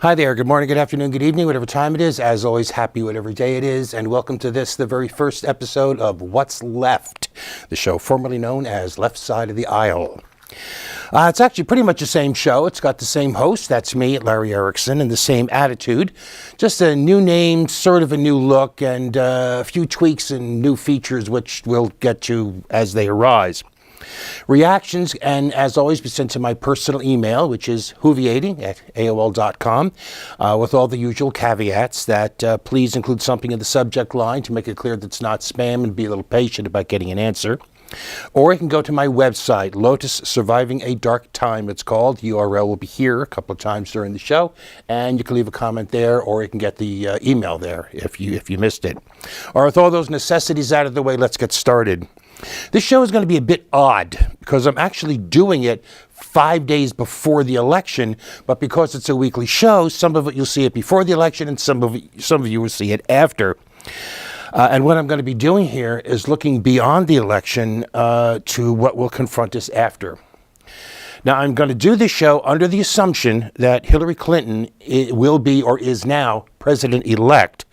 Hi there. Good morning, good afternoon, good evening, whatever time it is. As always, happy whatever day it is. And welcome to this, the very first episode of What's Left, the show formerly known as Left Side of the Aisle. It's actually pretty much the same show. It's got the same host, that's me, Larry Erickson, and the same attitude. Just a new name, sort of a new look, and a few tweaks and new features, which we'll get to as they arise. Reactions, and as always, be sent to my personal email, which is whoviating@aol.com, with all the usual caveats that please include something in the subject line to make it clear that it's not spam, and be a little patient about getting an answer. Or you can go to my website, Lotus Surviving a Dark Time, it's called. The URL will be here a couple of times during the show, and you can leave a comment there, or you can get the email there if you missed it. Or with all those necessities out of the way, let's get started. This show is going to be a bit odd because I'm actually doing it 5 days before the election, but because it's a weekly show, some of it you'll see it before the election and some of you will see it after. And what I'm going to be doing here is looking beyond the election to what will confront us after. Now, I'm going to do this show under the assumption that Hillary Clinton will be or is now president-elect,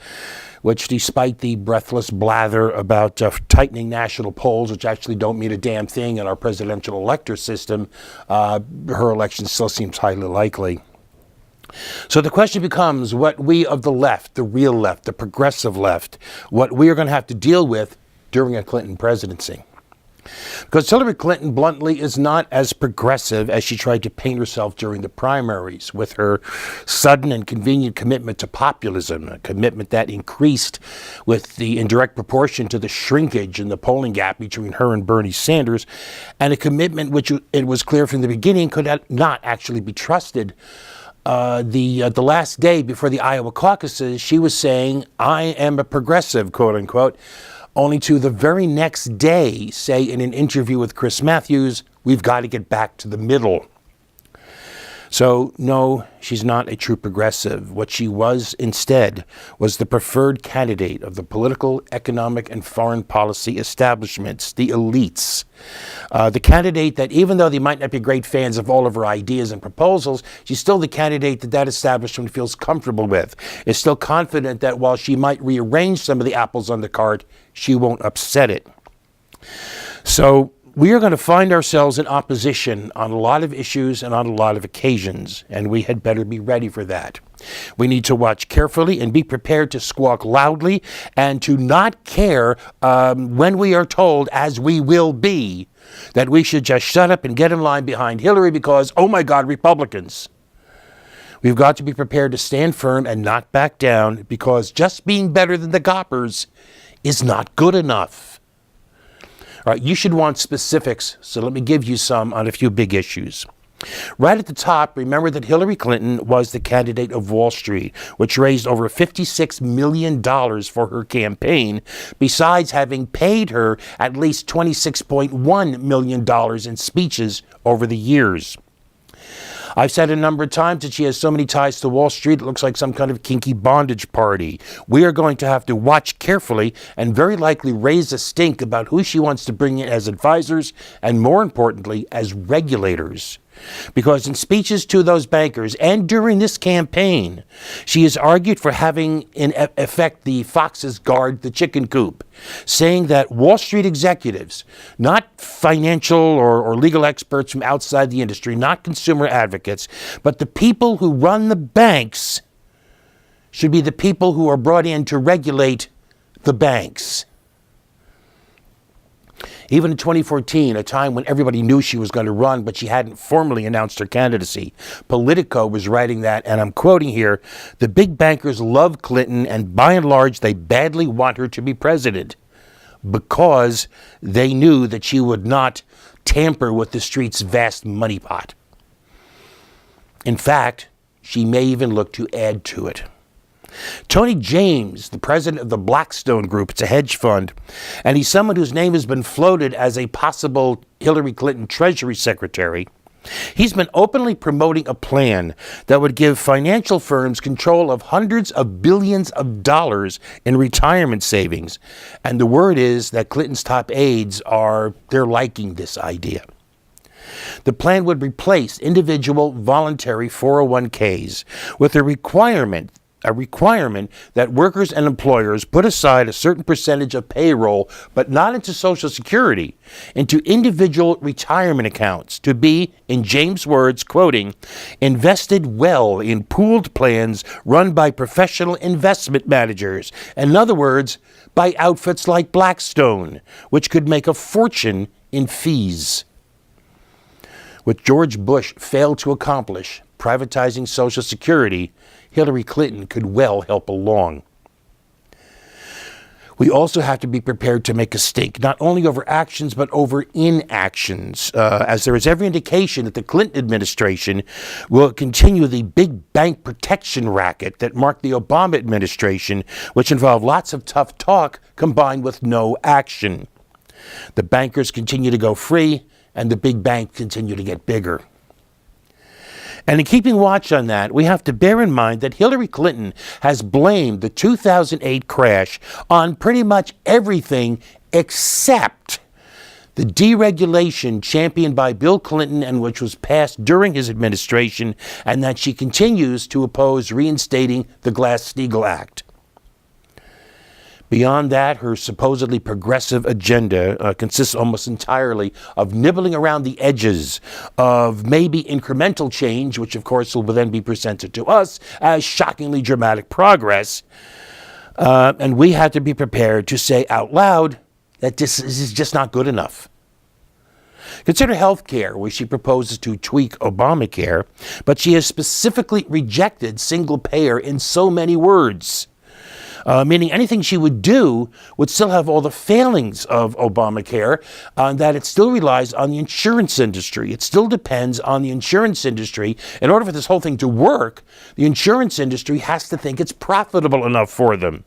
which, despite the breathless blather about tightening national polls, which actually don't mean a damn thing in our presidential elector system, her election still seems highly likely. So the question becomes what we of the left, the real left, the progressive left, what we are going to have to deal with during a Clinton presidency. Because Hillary Clinton, bluntly, is not as progressive as she tried to paint herself during the primaries, with her sudden and convenient commitment to populism, a commitment that increased in direct proportion to the shrinkage in the polling gap between her and Bernie Sanders, and a commitment which it was clear from the beginning could not actually be trusted. The last day before the Iowa caucuses, she was saying, "I am a progressive," quote unquote, only to the very next day say in an interview with Chris Matthews, "We've got to get back to the middle." So, no, she's not a true progressive. What she was instead was the preferred candidate of the political, economic, and foreign policy establishments, the elites. The candidate that, even though they might not be great fans of all of her ideas and proposals, she's still the candidate that establishment feels comfortable with, is still confident that while she might rearrange some of the apples on the cart, she won't upset it. So, we are going to find ourselves in opposition on a lot of issues and on a lot of occasions, and we had better be ready for that. We need to watch carefully and be prepared to squawk loudly and to not care when we are told, as we will be, that we should just shut up and get in line behind Hillary because, oh my God, Republicans. We've got to be prepared to stand firm and not back down because just being better than the goppers is not good enough. All right, you should want specifics, so let me give you some on a few big issues. Right at the top, remember that Hillary Clinton was the candidate of Wall Street, which raised over $56 million for her campaign, besides having paid her at least $26.1 million in speeches over the years. I've said a number of times that she has so many ties to Wall Street, it looks like some kind of kinky bondage party. We are going to have to watch carefully and very likely raise a stink about who she wants to bring in as advisors and, more importantly, as regulators. Because in speeches to those bankers and during this campaign, she has argued for having, in effect, the foxes guard the chicken coop, saying that Wall Street executives, not financial or legal experts from outside the industry, not consumer advocates, but the people who run the banks should be the people who are brought in to regulate the banks. Even in 2014, a time when everybody knew she was going to run, but she hadn't formally announced her candidacy, Politico was writing that, and I'm quoting here, "The big bankers love Clinton, and by and large, they badly want her to be president because they knew that she would not tamper with the street's vast money pot. In fact, she may even look to add to it." Tony James, the president of the Blackstone Group, it's a hedge fund, and he's someone whose name has been floated as a possible Hillary Clinton Treasury Secretary. He's been openly promoting a plan that would give financial firms control of hundreds of billions of dollars in retirement savings. And the word is that Clinton's top aides they're liking this idea. The plan would replace individual voluntary 401ks with a requirement that workers and employers put aside a certain percentage of payroll, but not into Social Security, into individual retirement accounts to be, in James' words, quoting, invested well in pooled plans run by professional investment managers. In other words, by outfits like Blackstone, which could make a fortune in fees. What George Bush failed to accomplish, privatizing Social Security, Hillary Clinton could well help along. We also have to be prepared to make a stink, not only over actions, but over inactions, as there is every indication that the Clinton administration will continue the big bank protection racket that marked the Obama administration, which involved lots of tough talk combined with no action. The bankers continue to go free, and the big banks continue to get bigger. And in keeping watch on that, we have to bear in mind that Hillary Clinton has blamed the 2008 crash on pretty much everything except the deregulation championed by Bill Clinton and which was passed during his administration, and that she continues to oppose reinstating the Glass-Steagall Act. Beyond that, her supposedly progressive agenda consists almost entirely of nibbling around the edges of maybe incremental change, which of course will then be presented to us as shockingly dramatic progress. And we have to be prepared to say out loud that this is just not good enough. Consider health care, where she proposes to tweak Obamacare, but she has specifically rejected single payer in so many words. Meaning anything she would do would still have all the failings of Obamacare, that it still relies on the insurance industry. It still depends on the insurance industry. In order for this whole thing to work, the insurance industry has to think it's profitable enough for them.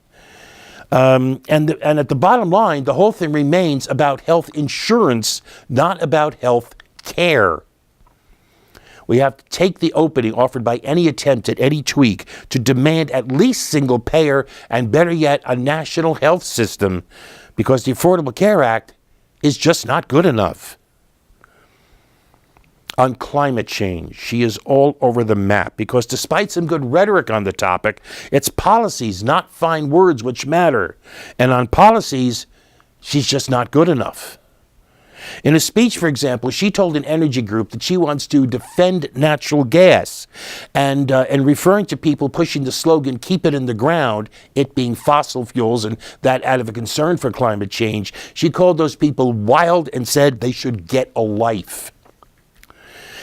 And at the bottom line, the whole thing remains about health insurance, not about health care. We have to take the opening offered by any attempt at any tweak to demand at least single payer and, better yet, a national health system, because the Affordable Care Act is just not good enough. On climate change, she is all over the map because despite some good rhetoric on the topic, it's policies, not fine words, which matter. And on policies, she's just not good enough. In a speech, for example, she told an energy group that she wants to defend natural gas, and referring to people pushing the slogan, keep it in the ground, it being fossil fuels, and that out of a concern for climate change, she called those people wild and said they should get a life.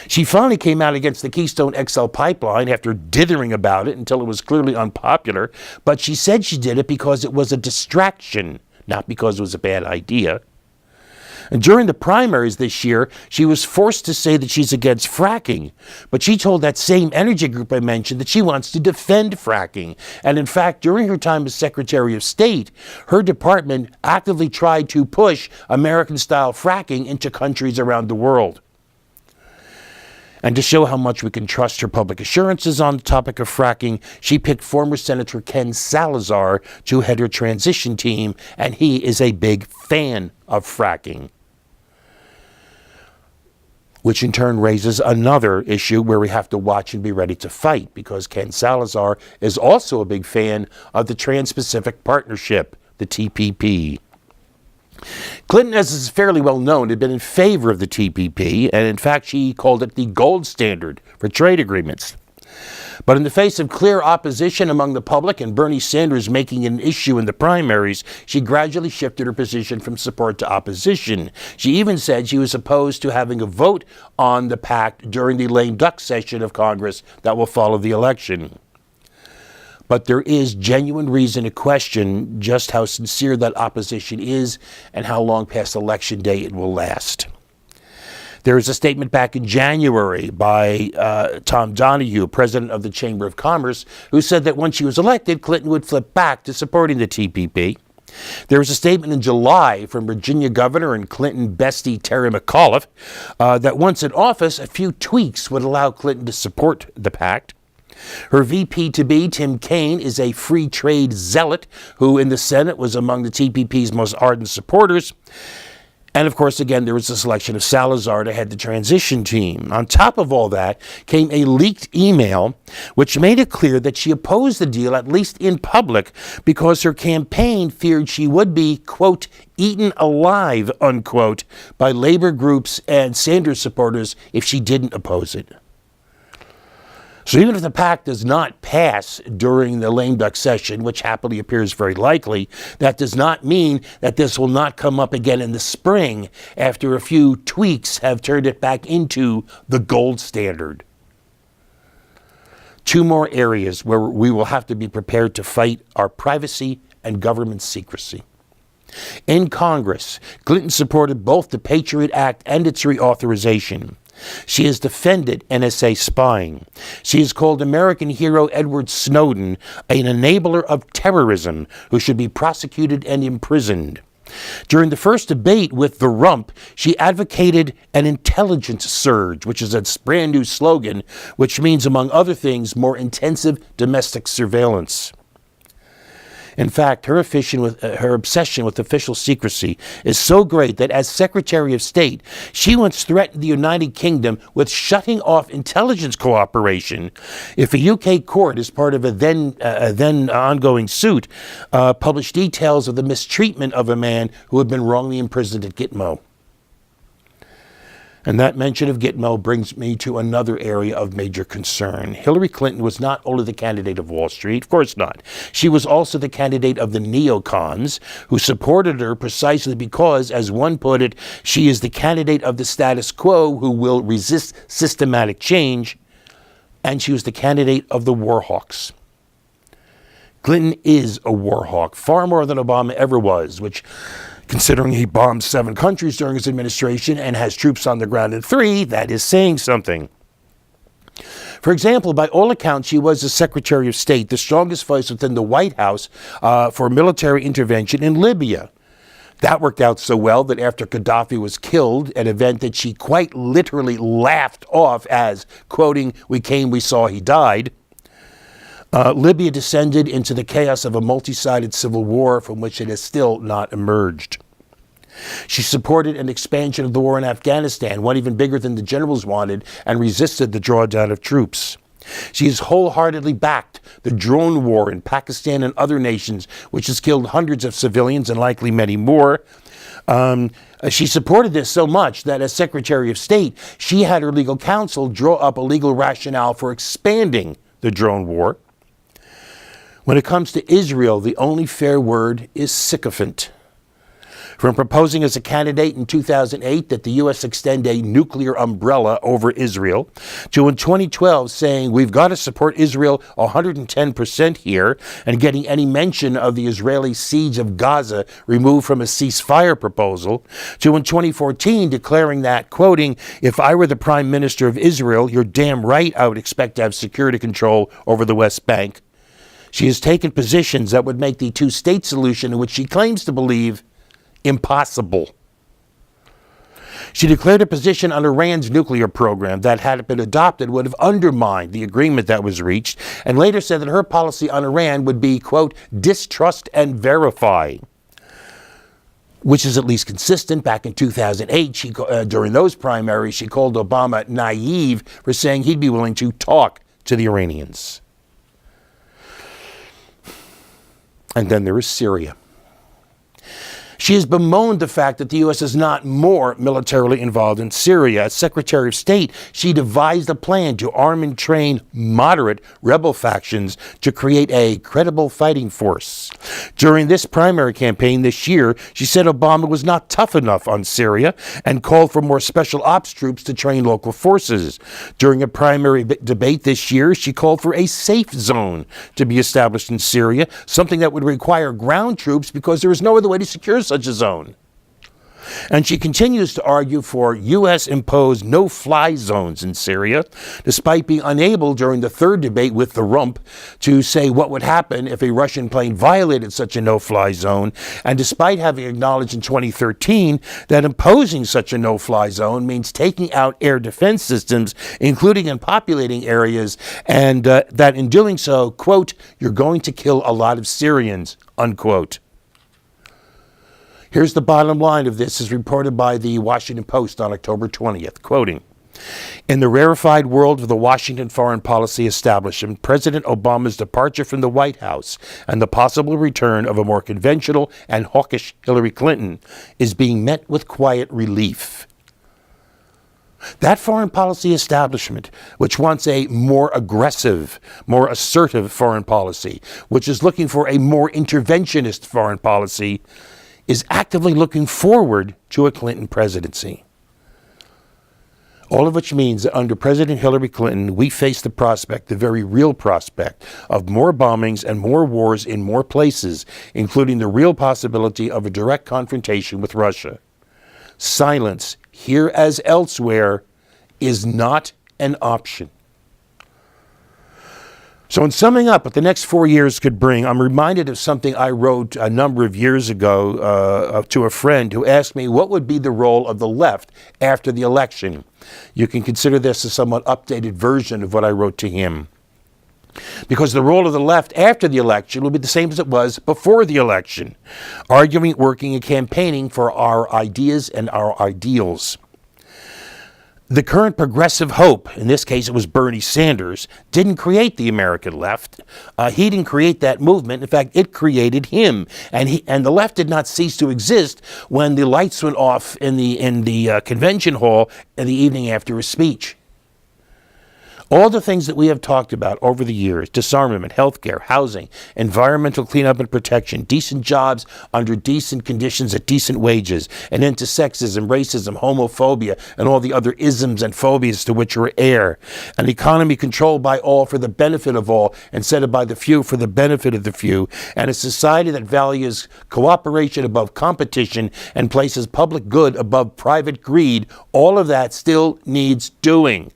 She finally came out against the Keystone XL pipeline after dithering about it until it was clearly unpopular, but she said she did it because it was a distraction, not because it was a bad idea. And during the primaries this year, she was forced to say that she's against fracking. But she told that same energy group I mentioned that she wants to defend fracking. And in fact, during her time as Secretary of State, her department actively tried to push American-style fracking into countries around the world. And to show how much we can trust her public assurances on the topic of fracking, she picked former Senator Ken Salazar to head her transition team, and he is a big fan of fracking. Which in turn raises another issue where we have to watch and be ready to fight, because Ken Salazar is also a big fan of the Trans-Pacific Partnership, the TPP. Clinton, as is fairly well known, had been in favor of the TPP, and in fact she called it the gold standard for trade agreements. But in the face of clear opposition among the public and Bernie Sanders making an issue in the primaries, she gradually shifted her position from support to opposition. She even said she was opposed to having a vote on the pact during the lame duck session of Congress that will follow the election. But there is genuine reason to question just how sincere that opposition is and how long past Election Day it will last. There is a statement back in January by Tom Donahue, president of the Chamber of Commerce, who said that when she was elected, Clinton would flip back to supporting the TPP. There was a statement in July from Virginia Governor and Clinton bestie Terry McAuliffe that once in office, a few tweaks would allow Clinton to support the pact. Her VP-to-be, Tim Kaine, is a free trade zealot who in the Senate was among the TPP's most ardent supporters. And of course, again, there was the selection of Salazar to head the transition team. On top of all that came a leaked email which made it clear that she opposed the deal, at least in public, because her campaign feared she would be, quote, eaten alive, unquote, by labor groups and Sanders supporters if she didn't oppose it. So even if the pact does not pass during the lame duck session, which happily appears very likely, that does not mean that this will not come up again in the spring after a few tweaks have turned it back into the gold standard. Two more areas where we will have to be prepared to fight are privacy and government secrecy. In Congress, Clinton supported both the Patriot Act and its reauthorization. She has defended NSA spying. She has called American hero Edward Snowden an enabler of terrorism who should be prosecuted and imprisoned. During the first debate with the Rump, she advocated an intelligence surge, which is a brand new slogan, which means, among other things, more intensive domestic surveillance. In fact, her obsession with official secrecy is so great that as Secretary of State, she once threatened the United Kingdom with shutting off intelligence cooperation if a UK court, as part of a then ongoing suit, published details of the mistreatment of a man who had been wrongly imprisoned at Gitmo. And that mention of Gitmo brings me to another area of major concern. Hillary Clinton was not only the candidate of Wall Street, of course not. She was also the candidate of the neocons, who supported her precisely because, as one put it, she is the candidate of the status quo who will resist systematic change, and she was the candidate of the war hawks. Clinton is a war hawk, far more than Obama ever was, which, considering he bombed 7 countries during his administration and has troops on the ground in 3, that is saying something. For example, by all accounts, she was the Secretary of State, the strongest voice within the White House for military intervention in Libya. That worked out so well that after Gaddafi was killed, an event that she quite literally laughed off as, quoting, "We came, we saw, he died," Libya descended into the chaos of a multi-sided civil war from which it has still not emerged. She supported an expansion of the war in Afghanistan, one even bigger than the generals wanted, and resisted the drawdown of troops. She has wholeheartedly backed the drone war in Pakistan and other nations, which has killed hundreds of civilians and likely many more. She supported this so much that as Secretary of State, she had her legal counsel draw up a legal rationale for expanding the drone war. When it comes to Israel, the only fair word is sycophant. From proposing as a candidate in 2008 that the U.S. extend a nuclear umbrella over Israel, to in 2012 saying we've got to support Israel 110% here, and getting any mention of the Israeli siege of Gaza removed from a ceasefire proposal, to in 2014 declaring that, quoting, "If I were the Prime Minister of Israel, you're damn right I would expect to have security control over the West Bank." She has taken positions that would make the two-state solution, in which she claims to believe, impossible. She declared a position on Iran's nuclear program that, had it been adopted, would have undermined the agreement that was reached, and later said that her policy on Iran would be, quote, "distrust and verify," which is at least consistent. Back in 2008, during those primaries, she called Obama naive for saying he'd be willing to talk to the Iranians. And then there is Syria. She has bemoaned the fact that the U.S. is not more militarily involved in Syria. As Secretary of State, she devised a plan to arm and train moderate rebel factions to create a credible fighting force. During this primary campaign this year, she said Obama was not tough enough on Syria and called for more special ops troops to train local forces. During a primary debate this year, she called for a safe zone to be established in Syria, something that would require ground troops because there is no other way to secure such a zone. And she continues to argue for U.S.-imposed no-fly zones in Syria, despite being unable during the third debate with the Rump to say what would happen if a Russian plane violated such a no-fly zone, and despite having acknowledged in 2013 that imposing such a no-fly zone means taking out air defense systems, including in populating areas, and that in doing so, quote, "you're going to kill a lot of Syrians," unquote. Here's the bottom line of this, as reported by the Washington Post on October 20th, quoting, "In the rarefied world of the Washington foreign policy establishment, President Obama's departure from the White House and the possible return of a more conventional and hawkish Hillary Clinton is being met with quiet relief." That foreign policy establishment, which wants a more aggressive, more assertive foreign policy, which is looking for a more interventionist foreign policy, is actively looking forward to a Clinton presidency. All of which means that under President Hillary Clinton, we face the prospect, the very real prospect, of more bombings and more wars in more places, including the real possibility of a direct confrontation with Russia. Silence, here as elsewhere, is not an option. So in summing up what the next 4 years could bring, I'm reminded of something I wrote a number of years ago to a friend who asked me what would be the role of the left after the election. You can consider this a somewhat updated version of what I wrote to him. Because the role of the left after the election will be the same as it was before the election, arguing, working, and campaigning for our ideas and our ideals. The current progressive hope, in this case it was Bernie Sanders, didn't create the American left. He didn't create that movement. In fact, it created him. And the left did not cease to exist when the lights went off in the convention hall in the evening after his speech. All the things that we have talked about over the years, disarmament, healthcare, housing, environmental cleanup and protection, decent jobs under decent conditions at decent wages, an end to sexism, racism, homophobia, and all the other isms and phobias to which we're heir, an economy controlled by all for the benefit of all instead of by the few for the benefit of the few, and a society that values cooperation above competition and places public good above private greed, all of that still needs doing.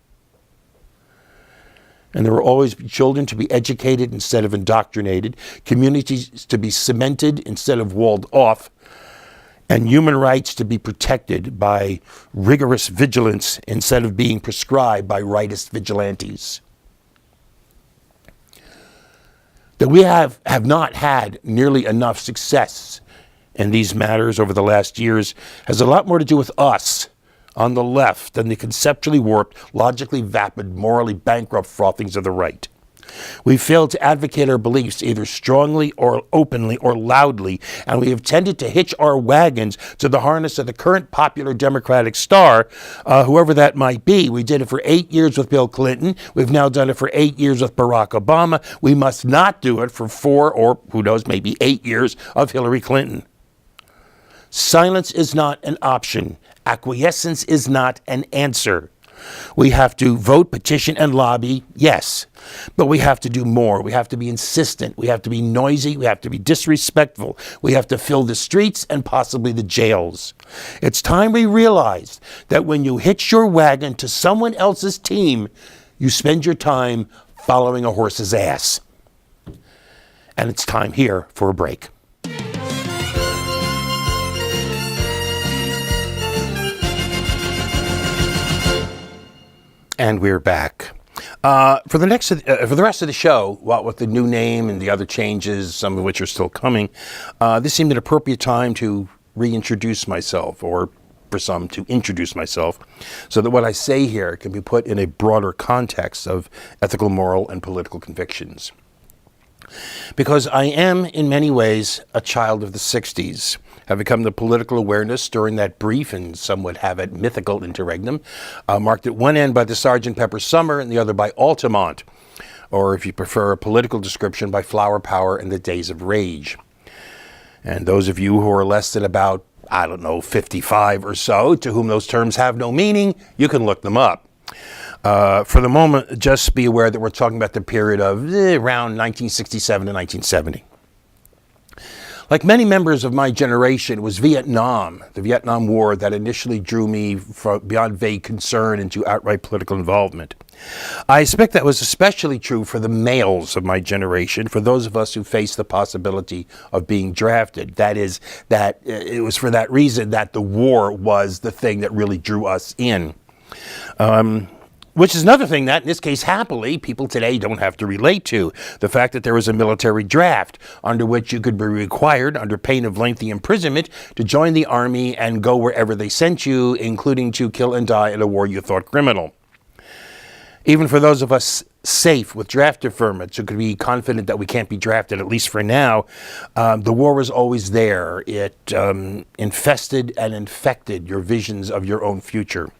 And there will always be children to be educated instead of indoctrinated, communities to be cemented instead of walled off, and human rights to be protected by rigorous vigilance instead of being prescribed by rightist vigilantes. That we have not had nearly enough success in these matters over the last years has a lot more to do with us on the left than the conceptually warped, logically vapid, morally bankrupt frothings of the right. We failed to advocate our beliefs either strongly or openly or loudly, and we have tended to hitch our wagons to the harness of the current popular Democratic star, whoever that might be. We did it for 8 years with Bill Clinton. We've now done it for 8 years with Barack Obama. We must not do it for 4 or, who knows, maybe 8 years of Hillary Clinton. Silence is not an option. Acquiescence is not an answer. We have to vote, petition, and lobby, yes, but we have to do more. We have to be insistent. We have to be noisy. We have to be disrespectful. We have to fill the streets and possibly the jails. It's time we realize that when you hitch your wagon to someone else's team, you spend your time following a horse's ass. And it's time here for a break. And we're back. For the rest of the show, what with the new name and the other changes, some of which are still coming, this seemed an appropriate time to reintroduce myself, or for some to introduce myself, so that what I say here can be put in a broader context of ethical, moral, and political convictions. Because I am, in many ways, a child of the 60s, having come to political awareness during that brief, and some would have it mythical interregnum, marked at one end by the Sgt. Pepper summer and the other by Altamont, or if you prefer a political description, by Flower Power and the Days of Rage. And those of you who are less than about, 55 or so, to whom those terms have no meaning, you can look them up. For the moment, just be aware that we're talking about the period of around 1967 to 1970. Like many members of my generation, it was Vietnam, the Vietnam War, that initially drew me beyond vague concern into outright political involvement. I expect that was especially true for the males of my generation, for those of us who faced the possibility of being drafted. That is, that it was for that reason that the war was the thing that really drew us in. Which is another thing that, in this case, happily, people today don't have to relate to. The fact that there was a military draft under which you could be required, under pain of lengthy imprisonment, to join the army and go wherever they sent you, including to kill and die in a war you thought criminal. Even for those of us safe with draft deferments who could be confident that we can't be drafted, at least for now, the war was always there. It infested and infected your visions of your own future.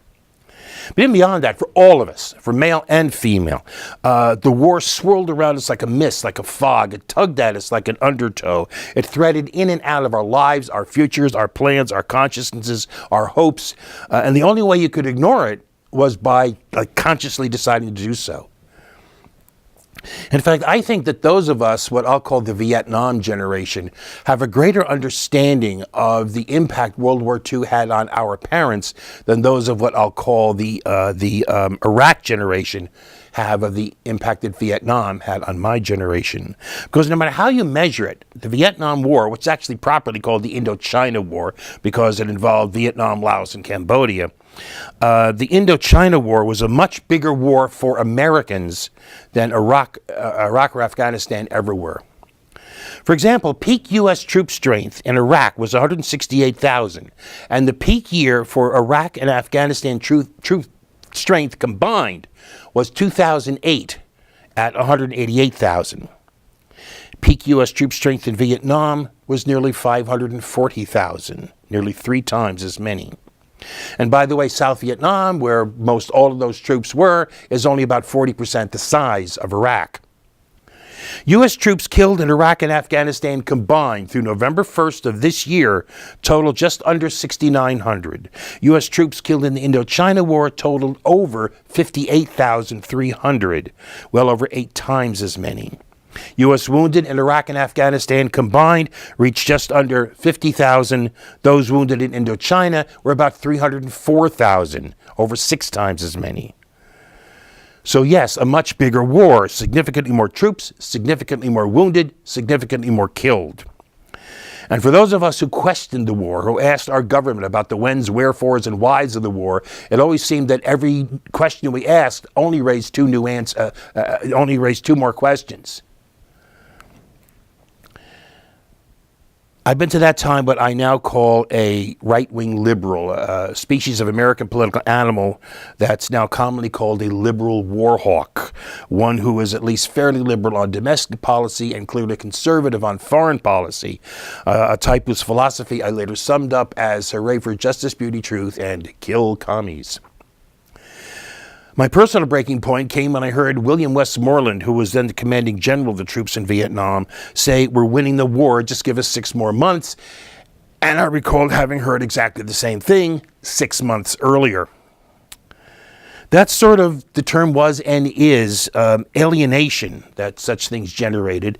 But even beyond that, for all of us, for male and female, the war swirled around us like a mist, like a fog. It tugged at us like an undertow. It threaded in and out of our lives, our futures, our plans, our consciousnesses, our hopes. And the only way you could ignore it was by consciously deciding to do so. In fact, I think that those of us, what I'll call the Vietnam generation, have a greater understanding of the impact World War II had on our parents than those of what I'll call the Iraq generation have of the impact that Vietnam had on my generation. Because no matter how you measure it, the Vietnam War, which is actually properly called the Indochina War because it involved Vietnam, Laos, and Cambodia, the Indochina War was a much bigger war for Americans than Iraq or Afghanistan ever were. For example, peak U.S. troop strength in Iraq was 168,000, and the peak year for Iraq and Afghanistan troop strength combined was 2008 at 188,000. Peak U.S. troop strength in Vietnam was nearly 540,000, nearly 3 times as many. And by the way, South Vietnam, where most all of those troops were, is only about 40% the size of Iraq. U.S. troops killed in Iraq and Afghanistan combined through November 1st of this year totaled just under 6,900. U.S. troops killed in the Indochina War totaled over 58,300, well over 8 times as many. U.S. wounded in Iraq and Afghanistan combined reached just under 50,000. Those wounded in Indochina were about 304,000, over 6 times as many. So yes, a much bigger war, significantly more troops, significantly more wounded, significantly more killed. And for those of us who questioned the war, who asked our government about the whens, wherefores, and whys of the war, it always seemed that every question we asked only raised 2 more questions. I've been to that time what I now call a right-wing liberal, a species of American political animal that's now commonly called a liberal war hawk, one who is at least fairly liberal on domestic policy and clearly conservative on foreign policy, a type whose philosophy I later summed up as hooray for justice, beauty, truth, and kill commies. My personal breaking point came when I heard William Westmoreland, who was then the commanding general of the troops in Vietnam, say, "We're winning the war, just give us 6 more months." And I recalled having heard exactly the same thing 6 months earlier. That's sort of, the term was and is, alienation that such things generated,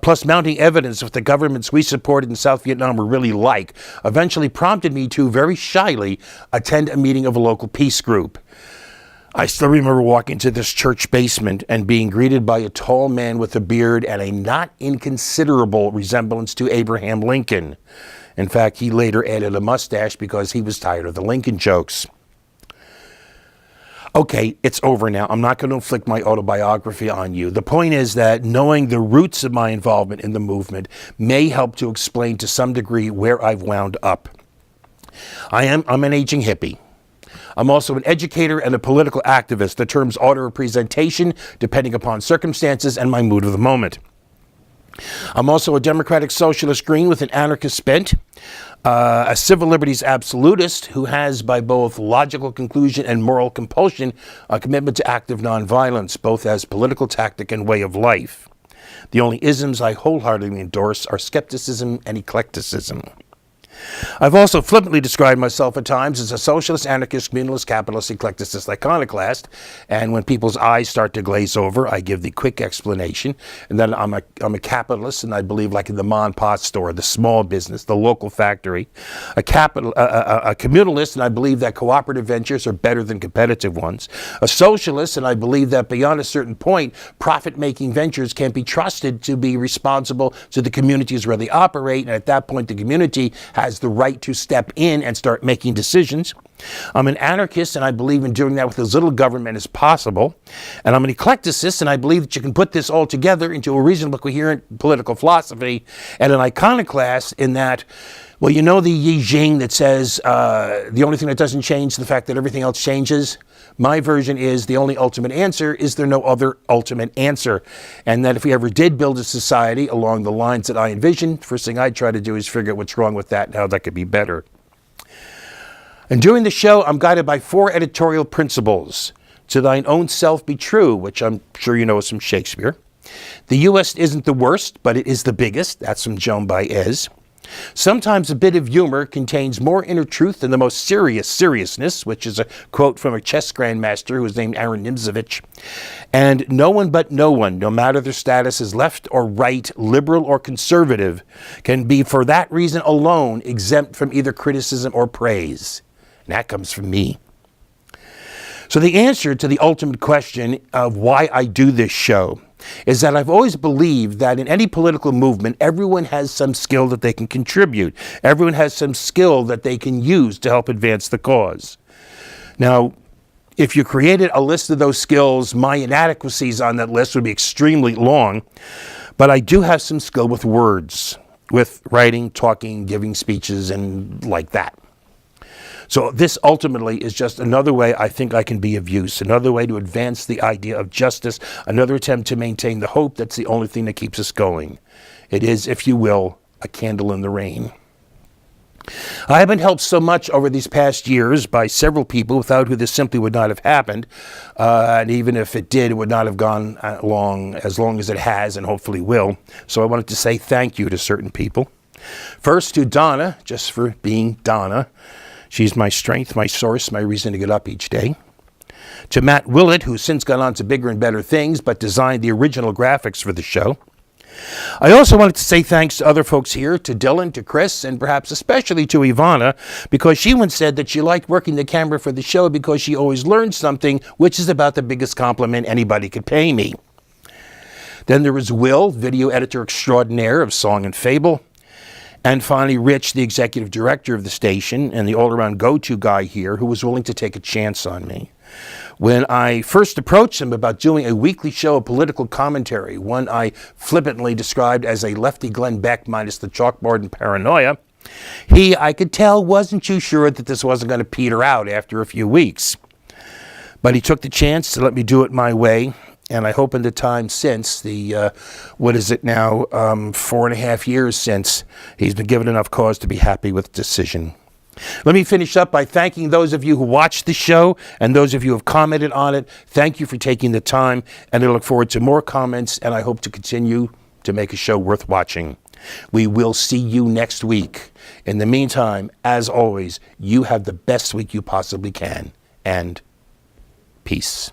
plus mounting evidence of what the governments we supported in South Vietnam were really like, eventually prompted me to, very shyly, attend a meeting of a local peace group. I still remember walking to this church basement and being greeted by a tall man with a beard and a not inconsiderable resemblance to Abraham Lincoln. In fact, he later added a mustache because he was tired of the Lincoln jokes. Okay, it's over now. I'm not going to inflict my autobiography on you. The point is that knowing the roots of my involvement in the movement may help to explain to some degree where I've wound up. I'm an aging hippie. I'm also an educator and a political activist. The terms alter presentation depending upon circumstances and my mood of the moment. I'm also a democratic socialist green with an anarchist bent, a civil liberties absolutist who has, by both logical conclusion and moral compulsion, a commitment to active nonviolence, both as political tactic and way of life. The only isms I wholeheartedly endorse are skepticism and eclecticism. I've also flippantly described myself at times as a socialist, anarchist, communalist, capitalist, eclecticist, iconoclast, and when people's eyes start to glaze over, I give the quick explanation, and then I'm a capitalist, and I believe like in the mom and pop store, the small business, the local factory, a communalist, and I believe that cooperative ventures are better than competitive ones, a socialist, and I believe that beyond a certain point, profit-making ventures can't be trusted to be responsible to the communities where they operate, and at that point, the community has the right to step in and start making decisions. I'm an anarchist, and I believe in doing that with as little government as possible. And I'm an eclecticist, and I believe that you can put this all together into a reasonable, coherent political philosophy, and an iconoclast in that, well, you know the Yi Jing that says the only thing that doesn't change is the fact that everything else changes? My version is the only ultimate answer is there no other ultimate answer. And that if we ever did build a society along the lines that I envision, first thing I'd try to do is figure out what's wrong with that and how that could be better. And during the show, I'm guided by 4 editorial principles. To thine own self be true, which I'm sure you know is from Shakespeare. The U.S. isn't the worst, but it is the biggest. That's from Joan Baez. Sometimes a bit of humor contains more inner truth than the most serious seriousness, which is a quote from a chess grandmaster who was named Aaron Nimzovich. And no one but no one, no matter their status as left or right, liberal or conservative, can be for that reason alone exempt from either criticism or praise. And that comes from me. So the answer to the ultimate question of why I do this show is that I've always believed that in any political movement, everyone has some skill that they can contribute. Everyone has some skill that they can use to help advance the cause. Now, if you created a list of those skills, my inadequacies on that list would be extremely long. But I do have some skill with words, with writing, talking, giving speeches, and like that. So this ultimately is just another way I think I can be of use, another way to advance the idea of justice, another attempt to maintain the hope that's the only thing that keeps us going. It is, if you will, a candle in the rain. I have been helped so much over these past years by several people without who this simply would not have happened. And even if it did, it would not have gone along as long as it has and hopefully will. So I wanted to say thank you to certain people. First to Donna, just for being Donna. She's my strength, my source, my reason to get up each day. To Matt Willett, who's since gone on to bigger and better things, but designed the original graphics for the show. I also wanted to say thanks to other folks here, to Dylan, to Chris, and perhaps especially to Ivana, because she once said that she liked working the camera for the show because she always learned something, which is about the biggest compliment anybody could pay me. Then there was Will, video editor extraordinaire of Song and Fable. And finally, Rich, the executive director of the station and the all-around go-to guy here, who was willing to take a chance on me. When I first approached him about doing a weekly show of political commentary, one I flippantly described as a lefty Glenn Beck minus the chalkboard and paranoia, he, I could tell, wasn't too sure that this wasn't going to peter out after a few weeks. But he took the chance to let me do it my way. And I hope in the time since, 4.5 years since, he's been given enough cause to be happy with the decision. Let me finish up by thanking those of you who watched the show and those of you who have commented on it. Thank you for taking the time, and I look forward to more comments, and I hope to continue to make a show worth watching. We will see you next week. In the meantime, as always, you have the best week you possibly can, and peace.